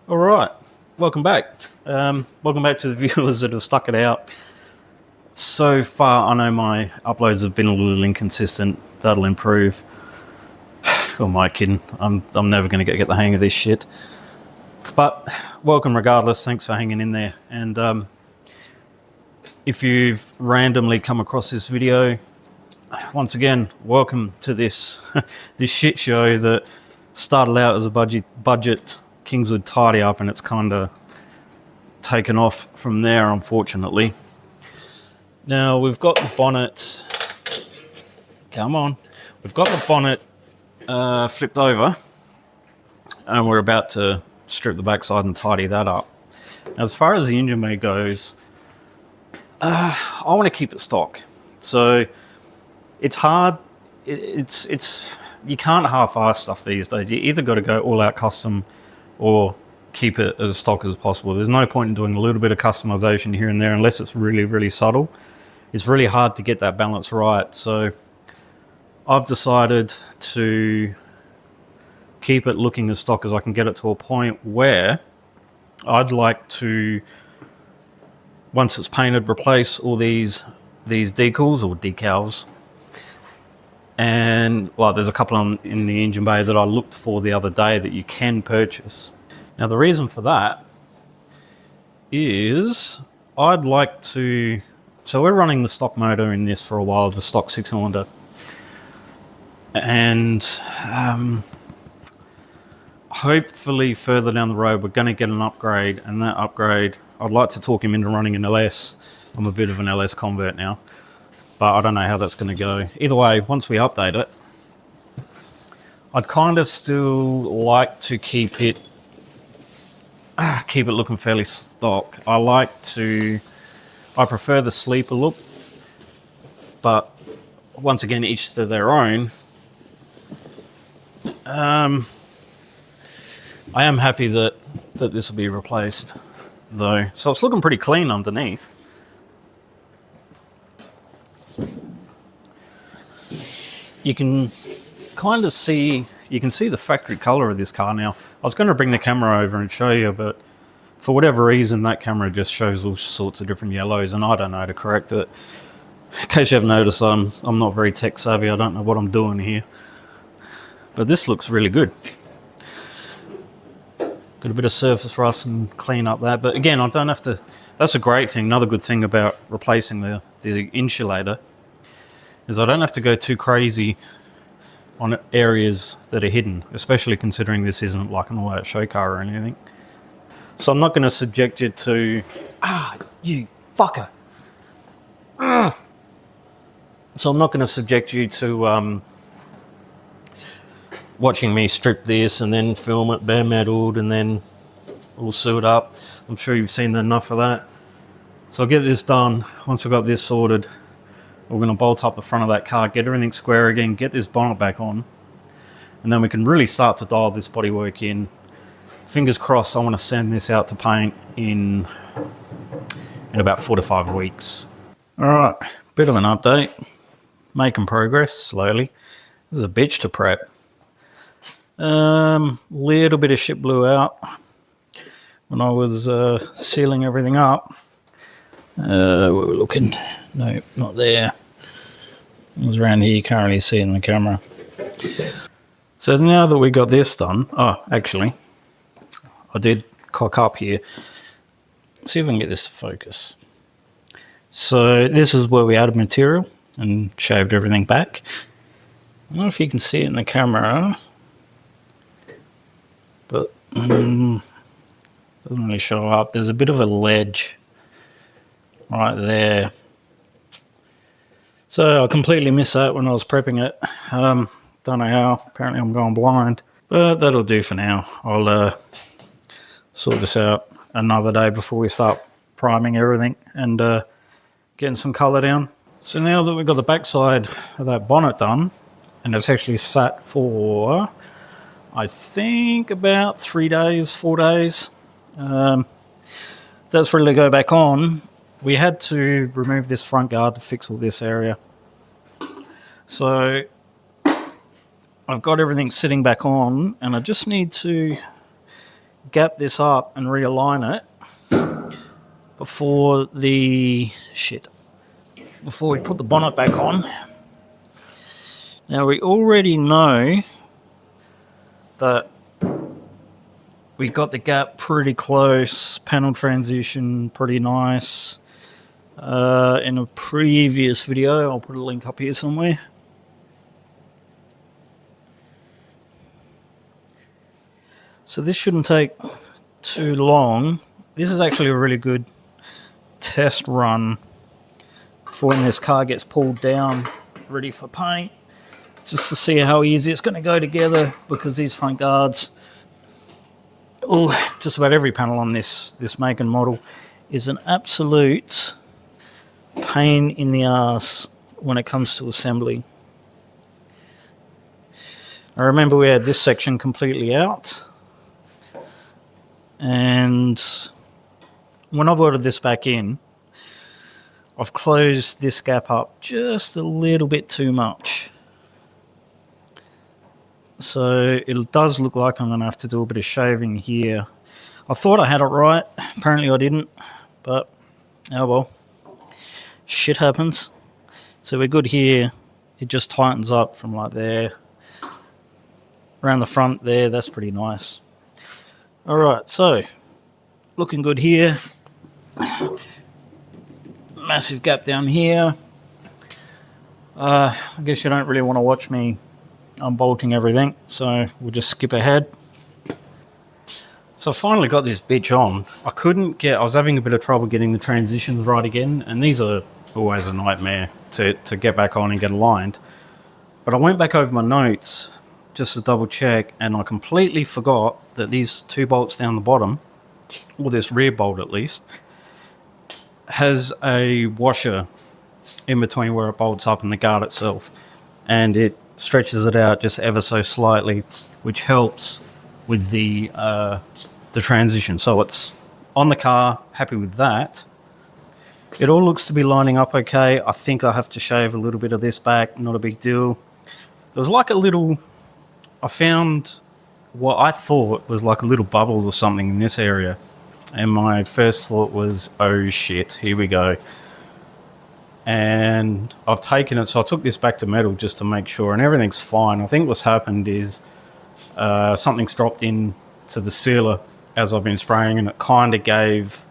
All right, welcome back. Welcome back to the viewers that have stuck it out. So far, I know my uploads have been a little inconsistent. That'll improve. Who am I kidding? I'm never going to get the hang of this shit. But welcome regardless. Thanks for hanging in there. And if you've randomly come across this video, once again, welcome to this this shit show that started out as a budget Kingswood tidy up, and it's kind of taken off from there, unfortunately. Now we've got the bonnet. Come on, we've got the bonnet flipped over, and we're about to strip the backside and tidy that up. Now, as far as the engine bay goes, I want to keep it stock. So it's hard. It's you can't half-ass stuff these days. You either got to go all out custom or keep it as stock as possible. There's no point in doing a little bit of customization here and there unless it's really, really subtle. It's really hard to get that balance right. So I've decided to keep it looking as stock as I can get it to a point where I'd like to, once it's painted, replace all these decals or decals. And well, there's a couple in the engine bay that I looked for the other day that you can purchase. Now the reason for that is I'd like to, so we're running the stock motor in this for a while, the stock 6-cylinder. And hopefully further down the road we're going to get an upgrade, and that upgrade, I'd like to talk him into running an LS. I'm a bit of an LS convert now, but I don't know how that's going to go. Either way, once we update it, I'd kind of still like to keep it looking fairly stock. I prefer the sleeper look, but once again, each to their own. I am happy that this will be replaced though. So it's looking pretty clean underneath. You can kind of see, the factory color of this car now. I was going to bring the camera over and show you, but for whatever reason, that camera just shows all sorts of different yellows, and I don't know how to correct it. In case you haven't noticed, I'm not very tech savvy. I don't know what I'm doing here. But this looks really good. Got a bit of surface rust and clean up that. But again, I don't have to, that's a great thing. Another good thing about replacing the insulator is I don't have to go too crazy on areas that are hidden, especially considering this isn't like an all-out show car or anything. So I'm not going to subject you to, you fucker. So I'm not going to subject you to watching me strip this and then film it bare metaled and then we'll sew it up. I'm sure you've seen enough of that. So I'll get this done. Once we've got this sorted, we're going to bolt up the front of that car, get everything square again, get this bonnet back on, and then we can really start to dial this bodywork in. Fingers crossed, I want to send this out to paint in about 4 to 5 weeks. All right, bit of an update. Making progress slowly. This is a bitch to prep. Little bit of shit blew out when I was sealing everything up. We were looking. No, not there. It was around here. You can't really see in the camera. So now that we got this done, actually, I did cock up here. Let's see if I can get this to focus. So this is where we added material and shaved everything back. I don't know if you can see it in the camera, but doesn't really show up. There's a bit of a ledge right there. So I completely missed that when I was prepping it. Don't know how. Apparently I'm going blind. But that'll do for now. I'll sort this out another day before we start priming everything and getting some colour down. So now that we've got the backside of that bonnet done, and it's actually sat for, I think, about 3 days, 4 days. That's ready to go back on. We had to remove this front guard to fix all this area. So I've got everything sitting back on, and I just need to gap this up and realign it before we put the bonnet back on. Now we already know that we got the gap pretty close, panel transition pretty nice. In a previous video, I'll put a link up here somewhere. So this shouldn't take too long. This is actually a really good test run for when this car gets pulled down, ready for paint, just to see how easy it's going to go together, because these front guards, just about every panel on this make and model, is an absolute pain in the ass when it comes to assembly. I remember we had this section completely out, and when I've ordered this back in, I've closed this gap up just a little bit too much. So it does look like I'm going to have to do a bit of shaving here. I thought I had it right. Apparently I didn't. But, oh well. Shit happens. So we're good here. It just tightens up from like there. Around the front there. That's pretty nice. Alright, so looking good here. Massive gap down here. I guess you don't really want to watch me unbolting everything, so we'll just skip ahead. So I finally got this bitch on. I was having a bit of trouble getting the transitions right again, and these are always a nightmare to get back on and get aligned. But I went back over my notes just to double check, and I completely forgot that these two bolts down the bottom, or this rear bolt at least, has a washer in between where it bolts up and the guard itself, and it stretches it out just ever so slightly, which helps with the transition. So it's on the car, happy with that. It all looks to be lining up okay. I think I have to shave a little bit of this back, not a big deal. There was like I found what I thought was like a little bubble or something in this area, and my first thought was, oh shit, here we go. And I've taken it, so I took this back to metal just to make sure, and everything's fine. I think what's happened is something's dropped in to the sealer as I've been spraying, and it kind of gave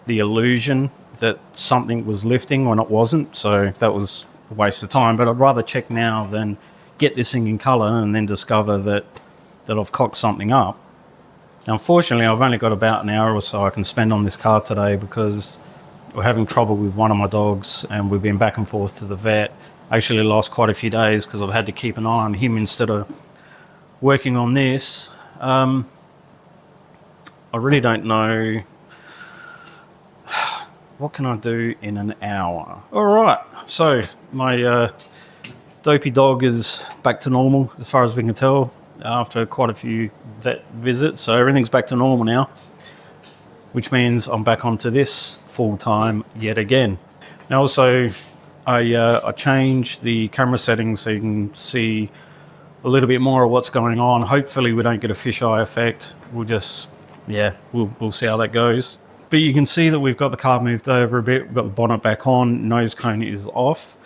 the illusion that something was lifting when it wasn't, so that was a waste of time. But I'd rather check now than get this thing in colour and then discover that I've cocked something up. Now, unfortunately, I've only got about an hour or so I can spend on this car today, because we're having trouble with one of my dogs, and we've been back and forth to the vet. I actually lost quite a few days because I've had to keep an eye on him instead of working on this. I really don't know. What can I do in an hour? All right, so my dopey dog is back to normal as far as we can tell after quite a few vet visits. So everything's back to normal now, which means I'm back onto this full time yet again. Now also, I changed the camera settings so you can see a little bit more of what's going on. Hopefully we don't get a fisheye effect. We'll see how that goes. But you can see that we've got the car moved over a bit. We've got the bonnet back on. Nose cone is off.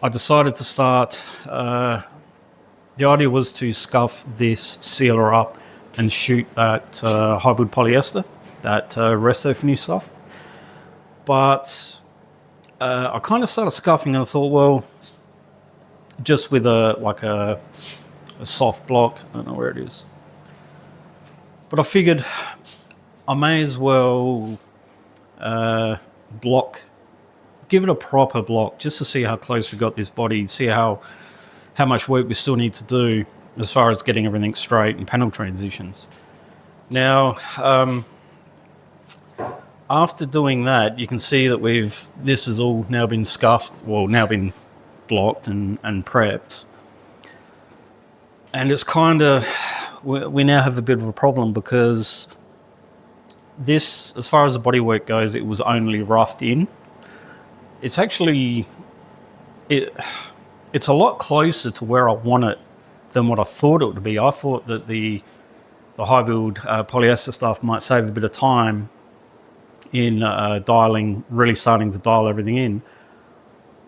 I decided to start. The idea was to scuff this sealer up and shoot that hybrid polyester, that Resto-finish stuff. But I kind of started scuffing, and I thought, well, just with a soft block. I don't know where it is. But I figured I may as well give it a proper block, just to see how close we got this body, see how much work we still need to do as far as getting everything straight and panel transitions. Now, after doing that, you can see that this has all now been scuffed, well, now been blocked and prepped. And it's kind of, we now have a bit of a problem, because this, as far as the bodywork goes, it was only roughed in. It's actually, it's a lot closer to where I want it than what I thought it would be. I thought that the the high build polyester stuff might save a bit of time in really starting to dial everything in.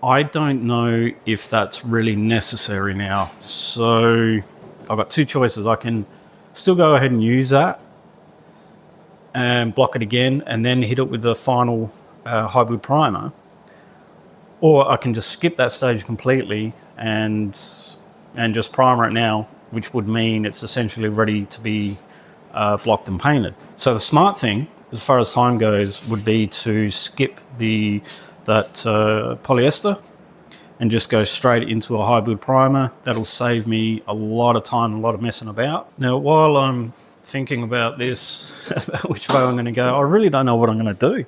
I don't know if that's really necessary now. So I've got two choices. I can still go ahead and use that and block it again and then hit it with the final high build primer. Or I can just skip that stage completely and just primer it now, which would mean it's essentially ready to be blocked and painted. So the smart thing, as far as time goes, would be to skip that polyester and just go straight into a high build primer. That'll save me a lot of time, a lot of messing about. Now, while I'm thinking about this, which way I'm going to go, I really don't know what I'm going to do.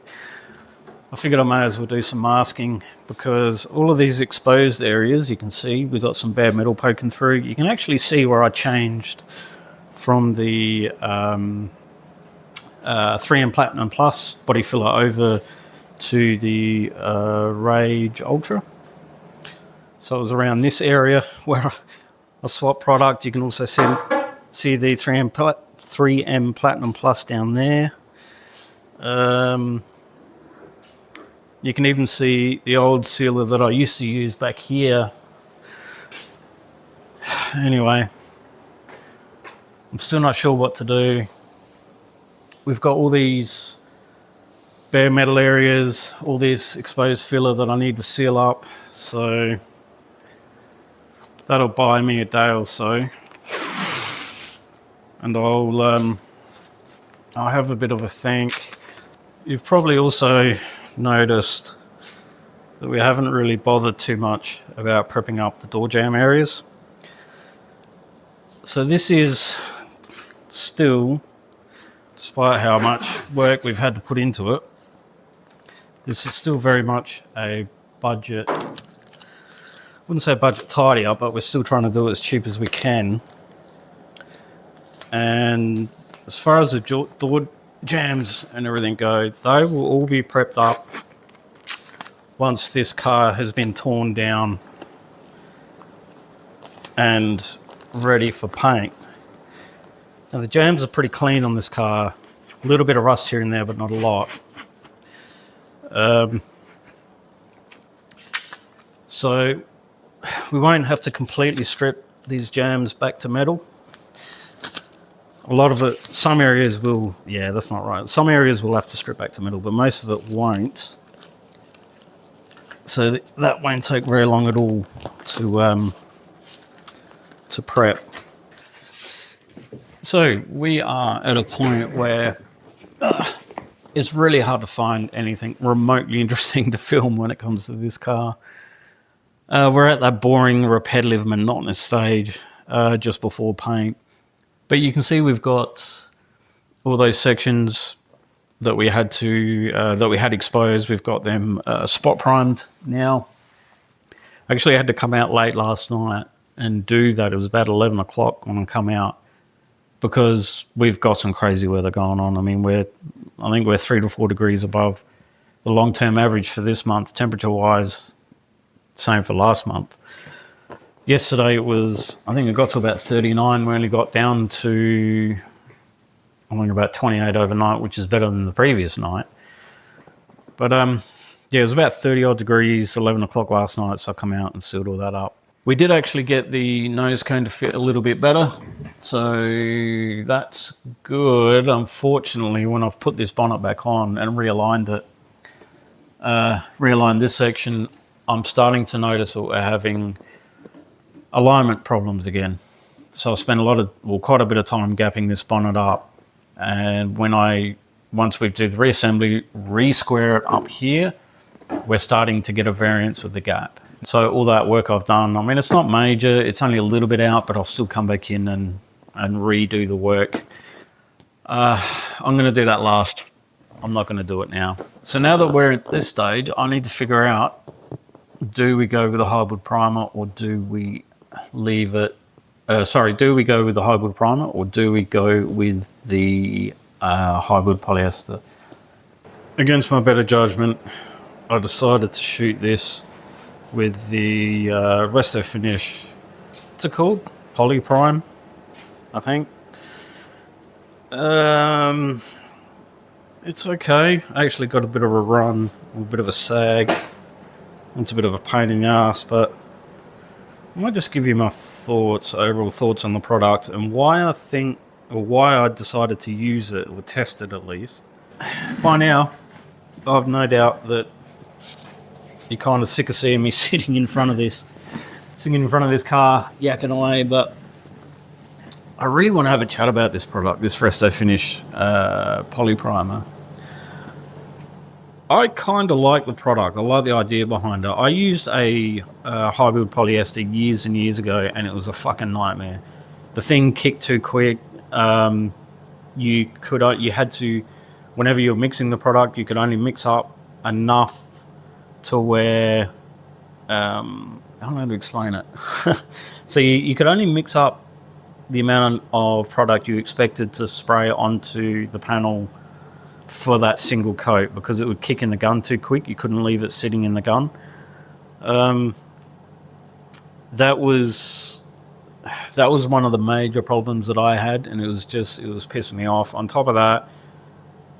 I figured I may as well do some masking, because all of these exposed areas, you can see we've got some bare metal poking through. You can actually see where I changed from the 3M Platinum Plus body filler over to the Rage Ultra. So it was around this area where I swapped product. You can also see the 3M Platinum Plus down there. You can even see the old sealer that I used to use back here. Anyway, I'm still not sure what to do. We've got all these bare metal areas, all this exposed filler that I need to seal up. So that'll buy me a day or so. And I'll have a bit of a think. You've probably also noticed that we haven't really bothered too much about prepping up the door jamb areas. So this is still, despite how much work we've had to put into it, this is still very much a budget, I wouldn't say budget tidier, but we're still trying to do it as cheap as we can. And as far as the door jambs and everything go, they will all be prepped up once this car has been torn down and ready for paint. Now the jambs are pretty clean on this car, a little bit of rust here and there, but not a lot. So we won't have to completely strip these jambs back to metal. A lot of it, some areas will, yeah, that's not right. Some areas will have to strip back to metal, but most of it won't. So that won't take very long at all to prep. So we are at a point where it's really hard to find anything remotely interesting to film when it comes to this car. We're at that boring, repetitive, monotonous stage just before paint. But you can see we've got all those sections that we had exposed. We've got them spot primed now. Actually, I had to come out late last night and do that. It was about 11 o'clock when I come out, because we've got some crazy weather going on. I mean, I think we're 3 to 4 degrees above the long-term average for this month, temperature-wise. Same for last month. Yesterday it was, I think it got to about 39. We only got down to, I think, about 28 overnight, which is better than the previous night. But yeah, it was about 30 odd degrees, 11 o'clock last night, so I come out and sealed all that up. We did actually get the nose cone to fit a little bit better, so that's good. Unfortunately, when I've put this bonnet back on and realigned it, realigned this section, I'm starting to notice that we're having alignment problems again. So I spent quite a bit of time gapping this bonnet up, and once we do the reassembly, re-square it up here, we're starting to get a variance with the gap. So all that work I've done, I mean, it's not major, it's only a little bit out, but I'll still come back in and redo the work. I'm going to do that last. I'm not going to do it now. So now that we're at this stage, I need to figure out, do we go with a hybrid primer, or do we leave it? Do we go with the hybrid primer, or do we go with the hybrid polyester? Against my better judgment, I decided to shoot this with the Resto-finish, what's it called? Poly Prime, I think. It's okay. I actually got a bit of a run, a bit of a sag. It's a bit of a pain in the ass, but I might just give you my thoughts, overall thoughts on the product and why I think, or why I decided to use it, or test it at least. By now, I've no doubt that you're kind of sick of seeing me sitting in front of this car, yakking away, but I really want to have a chat about this product, this Resto-finish Poly Primer. I kind of like the product. I like the idea behind it. I used a hybrid polyester years and years ago, and it was a fucking nightmare. The thing kicked too quick. You had to, whenever you were mixing the product, you could only mix up enough to where, I don't know how to explain it. So you could only mix up the amount of product you expected to spray onto the panel for that single coat, because it would kick in the gun too quick. You couldn't leave it sitting in the gun. That was one of the major problems that I had, and it was pissing me off. On top of that,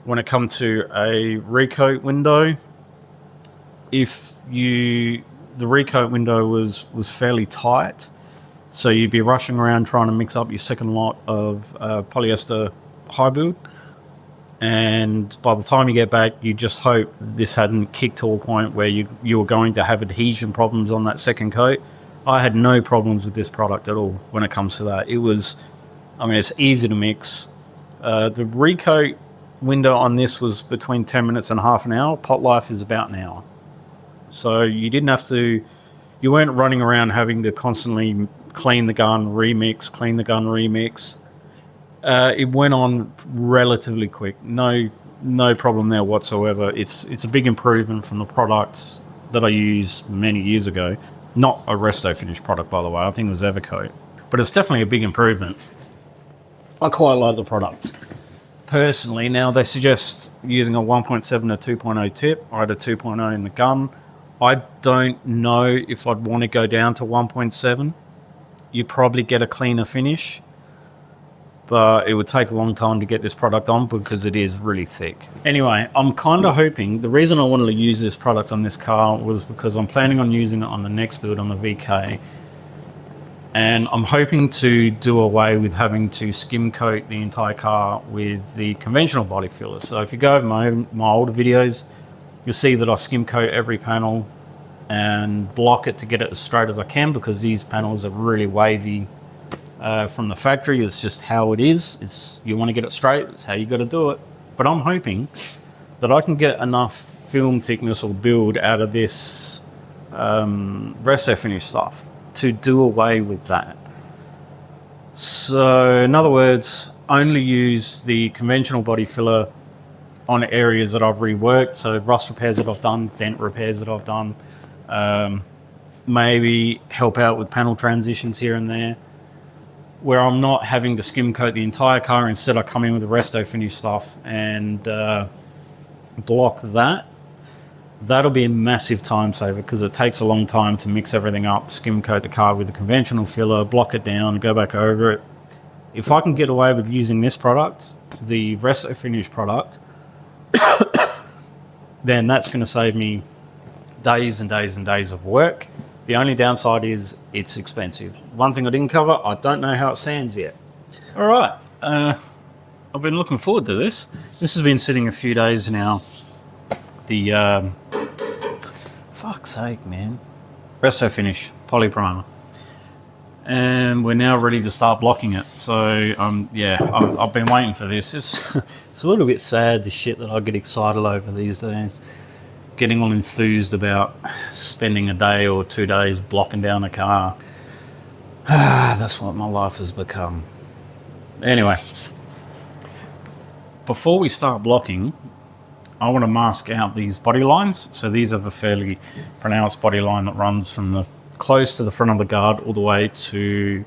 when it come to a recoat window, the recoat window was fairly tight, so you'd be rushing around trying to mix up your second lot of polyester hybrid, and by the time you get back, you just hope that this hadn't kicked to a point where you were going to have adhesion problems on that second coat. I had no problems with this product at all when it comes to that. It's easy to mix. The recoat window on this was between 10 minutes and half an hour. Pot life is about an hour. So you weren't running around having to constantly clean the gun, remix. It went on relatively quick. No problem there whatsoever. It's a big improvement from the products that I used many years ago. Not a Resto-finish product, by the way. I think it was Evercoat. But it's definitely a big improvement. I quite like the product. Personally, now they suggest using a 1.7 or 2.0 tip. I had a 2.0 in the gun. I don't know if I'd want to go down to 1.7. You probably get a cleaner finish, but it would take a long time to get this product on because it is really thick. Anyway, I'm kind of hoping, the reason I wanted to use this product on this car was because I'm planning on using it on the next build on the VK, and I'm hoping to do away with having to skim coat the entire car with the conventional body filler. So if you go over my older videos, you'll see that I skim coat every panel and block it to get it as straight as I can, because these panels are really wavy from the factory. It's just how it is. You want to get it straight, it's how you got to do it. But I'm hoping that I can get enough film thickness or build out of this Resto-finish stuff to do away with that. So in other words, only use the conventional body filler on areas that I've reworked, so rust repairs that I've done, dent repairs that I've done, maybe help out with panel transitions here and there, where I'm not having to skim coat the entire car. Instead, I come in with the Resto-finish stuff and block that. That'll be a massive time saver, because it takes a long time to mix everything up, skim coat the car with the conventional filler, block it down, go back over it. If I can get away with using this product, the Resto-finish product, then that's going to save me days and days and days of work. The only downside is it's expensive. One thing I didn't cover, I don't know how it stands yet. All right, I've been looking forward to this. This has been sitting a few days now. The fuck's sake, man, Resto-finish Poly Primer, and we're now ready to start blocking it. So I've been waiting for this. It's a little bit sad, the shit that I get excited over these days. Getting all enthused about spending a day or 2 days blocking down a car. That's what my life has become. Anyway, before we start blocking, I want to mask out these body lines. So these are the fairly pronounced body line that runs from the close to the front of the guard all the way to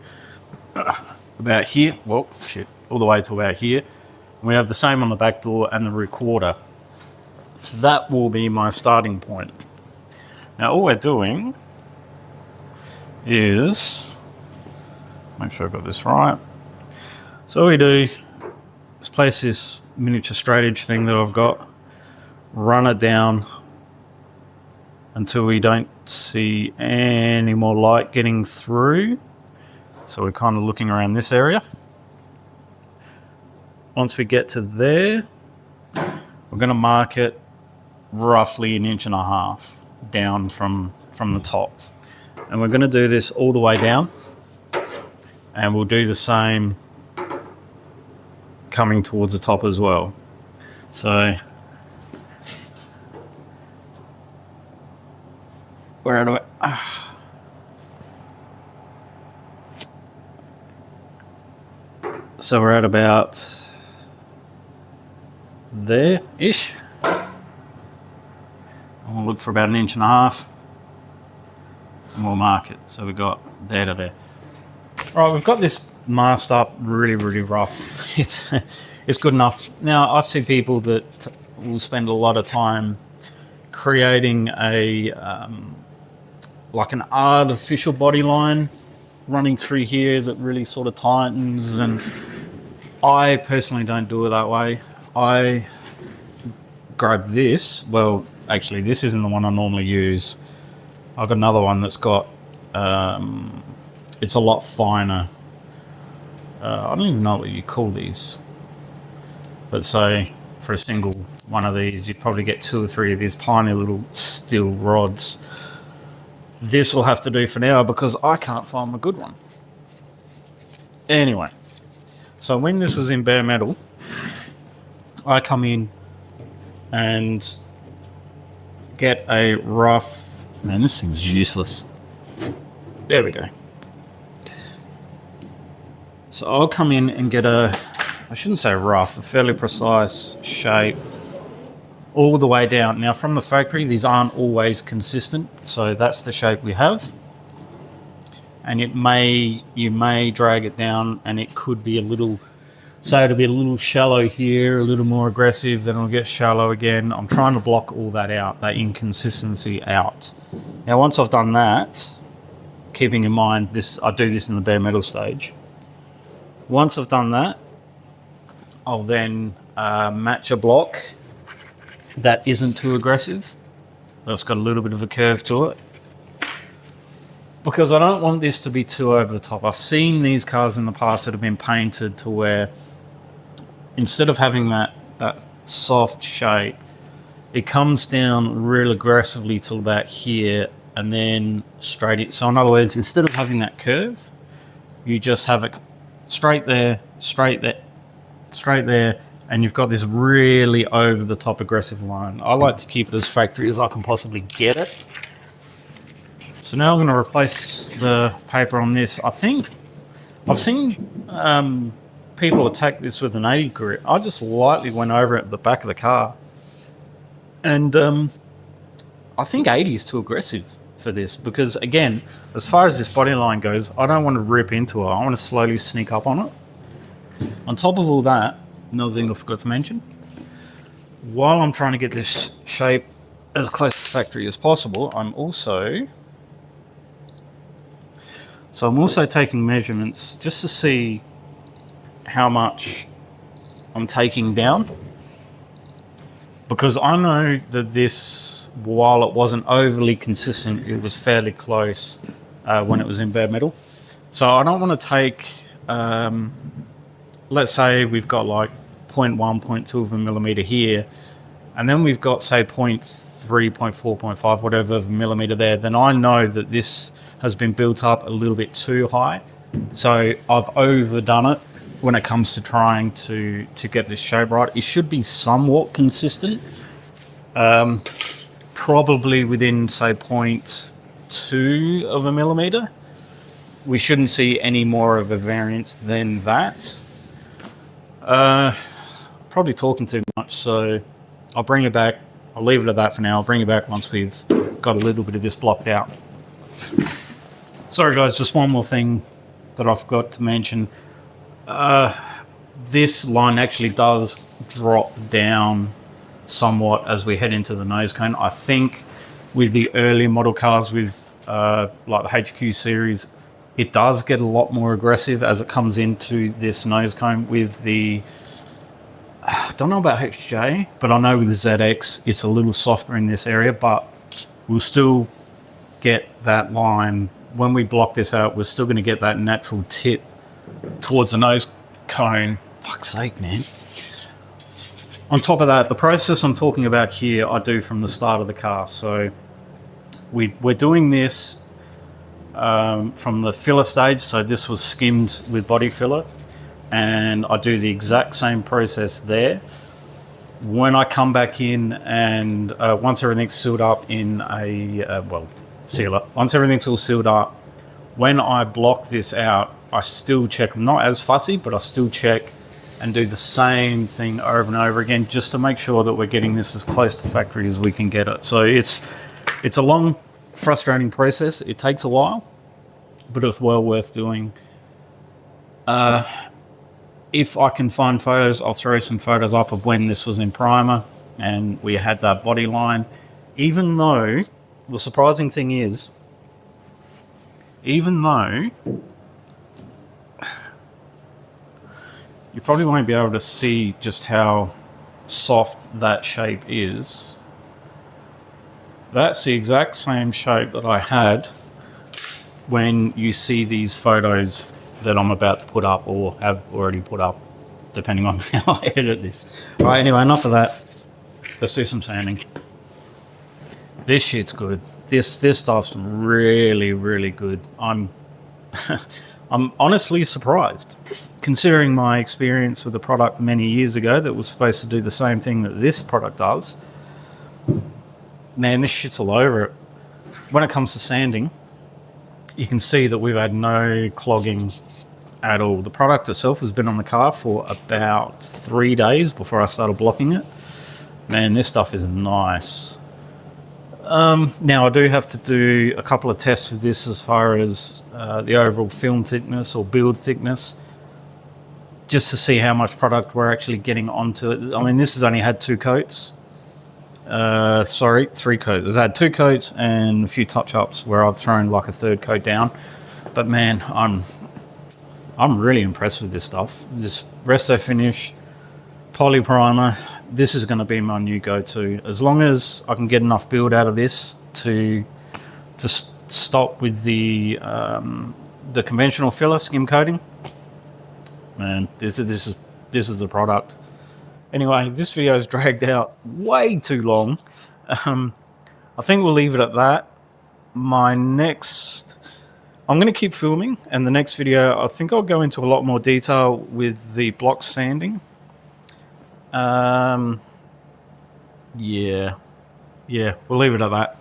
about here. Well, shit, all the way to about here. We have the same on the back door and the rear quarter. So that will be my starting point. Now all we're doing is, make sure I've got this right. So we do let's place this miniature straight edge thing that I've got, run it down until we don't see any more light getting through. So we're kind of looking around this area. Once we get to there, we're going to mark it roughly 1.5 inches down from the top. And we're going to do this all the way down. And we'll do the same coming towards the top as well. So where do I... So we're at about there-ish. And we'll look for about 1.5 inches. And we'll mark it. So we've got there to there. All right, we've got this masked up really, really rough. It's good enough. Now, I see people that will spend a lot of time creating a like an artificial body line running through here that really sort of tightens, and I personally don't do it that way. I grab this. Well, actually, this isn't the one I normally use. I've got another one that's got it's a lot finer. I don't even know what you call these, but say for a single one of these you'd probably get 2 or 3 of these tiny little steel rods. This will have to do for now because I can't find a good one. Anyway, so when this was in bare metal, I come in and get a rough... Man, this thing's useless. There we go. So I'll come in and get a, I shouldn't say rough, a fairly precise shape all the way down. Now from the factory, these aren't always consistent, so that's the shape we have. And you may drag it down and it could be a little, so it'll be a little shallow here, a little more aggressive, then it'll get shallow again. I'm trying to block all that out, that inconsistency out. Now once I've done that, keeping in mind this, I do this in the bare metal stage. Once I've done that, I'll then match a block that isn't too aggressive. That's got a little bit of a curve to it. Because I don't want this to be too over the top. I've seen these cars in the past that have been painted to where instead of having that soft shape, it comes down real aggressively till about here and then straight in. So in other words, instead of having that curve, you just have it straight there, straight there, straight there, and you've got this really over the top aggressive line. I like to keep it as factory as I can possibly get it. So now I'm going to replace the paper on this. I think I've seen people attack this with an 80 grit. I just lightly went over it at the back of the car. And I think 80 is too aggressive for this because, again, as far as this body line goes, I don't want to rip into it. I want to slowly sneak up on it. On top of all that, another thing I forgot to mention, while I'm trying to get this shape as close to factory as possible, I'm also taking measurements just to see how much I'm taking down. Because I know that this, while it wasn't overly consistent, it was fairly close when it was in bare metal. So I don't want to take, let's say we've got like 0.1, 0.2 of a millimeter here, and then we've got say 0.3, 0.4, 0.5, whatever of a millimeter there, then I know that this has been built up a little bit too high. So I've overdone it when it comes to trying to get this shape right. It should be somewhat consistent, probably within say 0.2 of a millimeter. We shouldn't see any more of a variance than that. Probably talking too much, so I'll bring it back. I'll leave it at that for now. I'll bring it back once we've got a little bit of this blocked out. Sorry guys, just one more thing that I forgot to mention. This line actually does drop down somewhat as we head into the nose cone. I think with the early model cars with like the HQ series, it does get a lot more aggressive as it comes into this nose cone with the don't know about HJ, but I know with the ZX, it's a little softer in this area, but we'll still get that line. When we block this out, we're still going to get that natural tip towards the nose cone. Fuck's sake, man. On top of that, the process I'm talking about here, I do from the start of the car. So we're doing this from the filler stage. So this was skimmed with body filler, and I do the exact same process there. When I come back in and once everything's sealed up in a sealer, once everything's all sealed up, when I block this out, I still check. I'm not as fussy, but I still check and do the same thing over and over again, just to make sure that we're getting this as close to factory as we can get it. So it's a long, frustrating process. It takes a while, but it's well worth doing. If I can find photos, I'll throw some photos up of when this was in primer and we had that body line. Even though, the surprising thing is, even though you probably won't be able to see just how soft that shape is, that's the exact same shape that I had when you see these photos that I'm about to put up or have already put up, depending on how I edit this. All right, anyway, enough of that. Let's do some sanding. This shit's good. This stuff's really, really good. I'm honestly surprised, considering my experience with a product many years ago that was supposed to do the same thing that this product does. Man, this shit's all over it. When it comes to sanding, you can see that we've had no clogging at all. The product itself has been on the car for about 3 days before I started blocking it. Man, this stuff is nice. Now, I do have to do a couple of tests with this as far as the overall film thickness or build thickness, just to see how much product we're actually getting onto it. I mean, this has only had 2 coats. 3 coats. It's had 2 coats and a few touch-ups where I've thrown like a 3rd coat down. But man, I'm really impressed with this stuff. This Resto-finish Poly Primer, this is going to be my new go-to. As long as I can get enough build out of this to stop with the conventional filler skim coating, man, this is the product. Anyway, this video is dragged out way too long. I think we'll leave it at that. I'm going to keep filming, and the next video, I think I'll go into a lot more detail with the block sanding. Yeah, we'll leave it at that.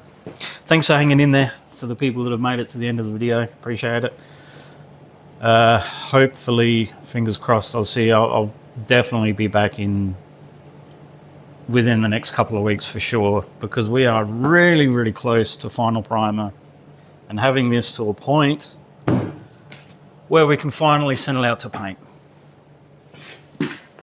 Thanks for hanging in there, for the people that have made it to the end of the video. Appreciate it. Hopefully, fingers crossed, I'll definitely be back in within the next couple of weeks for sure, because we are really, really close to final primer and having this to a point where we can finally send it out to paint.